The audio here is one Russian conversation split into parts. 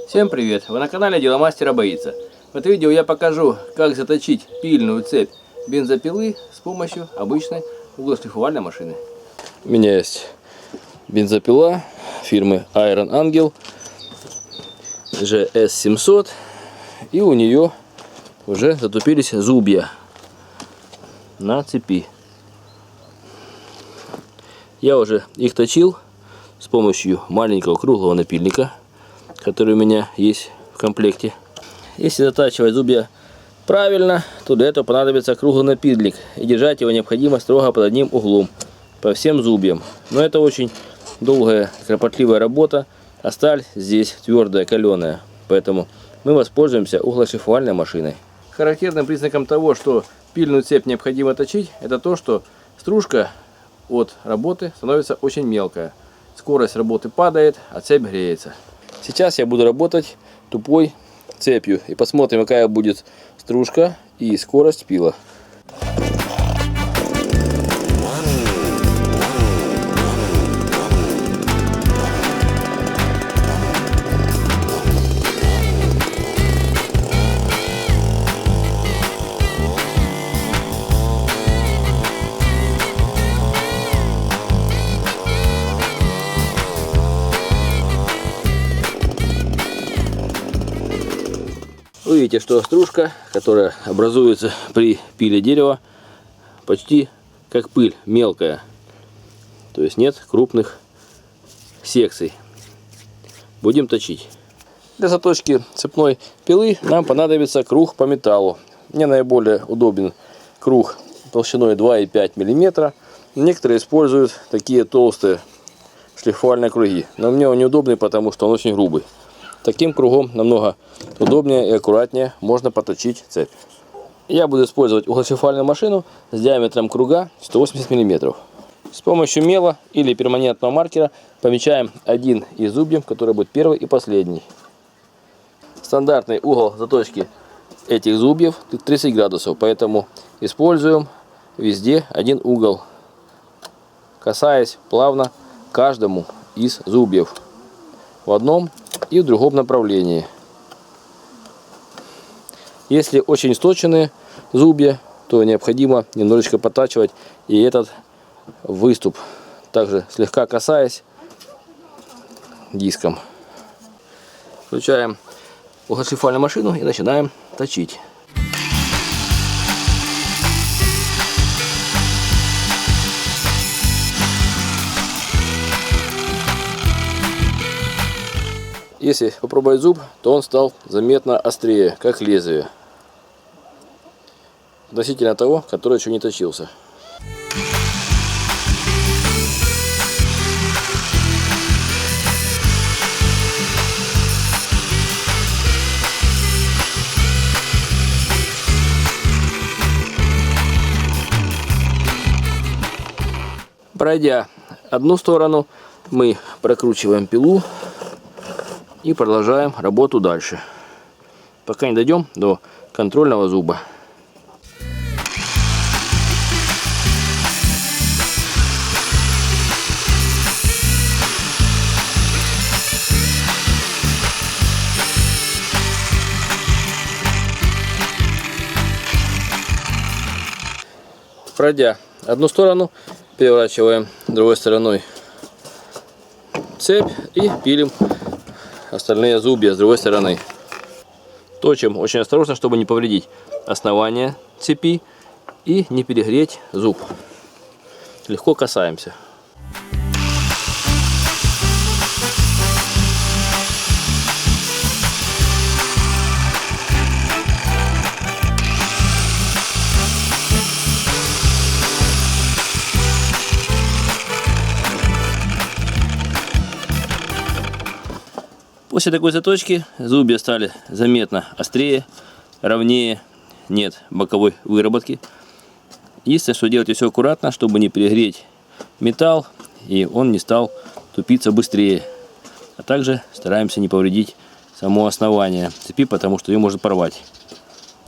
Всем привет! Вы на канале Деломастера Боится. В этом видео я покажу, как заточить пильную цепь бензопилы с помощью обычной углошлифовальной машины. У меня есть бензопила фирмы Iron Angel GS700, и у нее уже затупились зубья на цепи. Я уже их точил с помощью маленького круглого напильника, который у меня есть в комплекте. Если затачивать зубья правильно, то для этого понадобится круглый напильник, и держать его необходимо строго под одним углом по всем зубьям. Но это очень долгая, кропотливая работа, а сталь здесь твердая, каленая, поэтому мы воспользуемся углошлифовальной машиной. Характерным признаком того, что пильную цепь необходимо точить, это то, что стружка от работы становится очень мелкая. Скорость работы падает, а цепь греется. Сейчас я буду работать тупой цепью и посмотрим, какая будет стружка и скорость пила. Вы видите, что стружка, которая образуется при пиле дерева, почти как пыль, мелкая. То есть нет крупных секций. Будем точить. Для заточки цепной пилы нам понадобится круг по металлу. Мне наиболее удобен круг толщиной 2,5 мм. Некоторые используют такие толстые шлифовальные круги. Но мне он неудобный, потому что он очень грубый. Таким кругом намного удобнее и аккуратнее можно поточить цепь. Я буду использовать углошлифовальную машину с диаметром круга 180 мм. С помощью мела или перманентного маркера помечаем один из зубьев, который будет первый и последний. Стандартный угол заточки этих зубьев 30 градусов, поэтому используем везде один угол, касаясь плавно каждому из зубьев в одном и в другом направлении. Если очень сточенные зубья, то необходимо немножечко подтачивать и этот выступ, также слегка касаясь диском. Включаем углошлифовальную машину и начинаем точить. Если попробовать зуб, то он стал заметно острее, как лезвие, относительно того, который еще не точился. Пройдя одну сторону, мы прокручиваем пилу и продолжаем работу дальше, пока не дойдем до контрольного зуба. Пройдя одну сторону, переворачиваем другой стороной цепь и пилим остальные зубья с другой стороны. Точим очень осторожно, чтобы не повредить основание цепи и не перегреть зуб. Легко касаемся. После такой заточки зубья стали заметно острее, ровнее, нет боковой выработки. Единственное, что делайте все аккуратно, чтобы не перегреть металл и он не стал тупиться быстрее. А также стараемся не повредить само основание цепи, потому что ее можно порвать.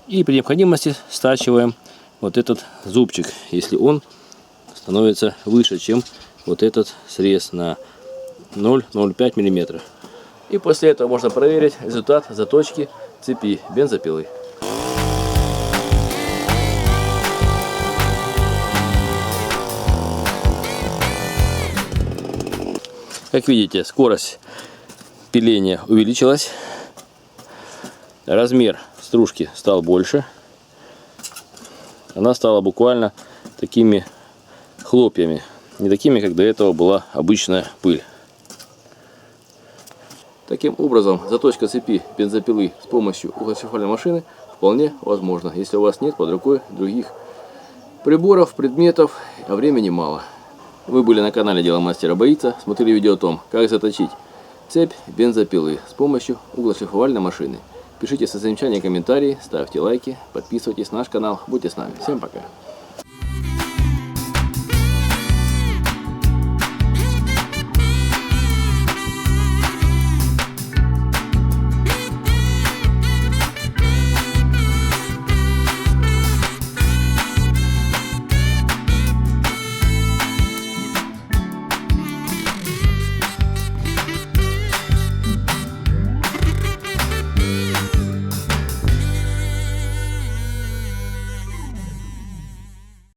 И при необходимости стачиваем вот этот зубчик, если он становится выше, чем вот этот срез на 0,05 мм. И после этого можно проверить результат заточки цепи бензопилы. Как видите, скорость пиления увеличилась. Размер стружки стал больше. Она стала буквально такими хлопьями. Не такими, как до этого была обычная пыль. Таким образом, заточка цепи бензопилы с помощью углоцефальной машины вполне возможна, если у вас нет под рукой других приборов, предметов, а времени мало. Вы были на канале Дело Мастера Боится, смотрели видео о том, как заточить цепь бензопилы с помощью углошлифовальной машины. Пишите свои замечания, комментарии, ставьте лайки, подписывайтесь на наш канал. Будьте с нами. Всем пока.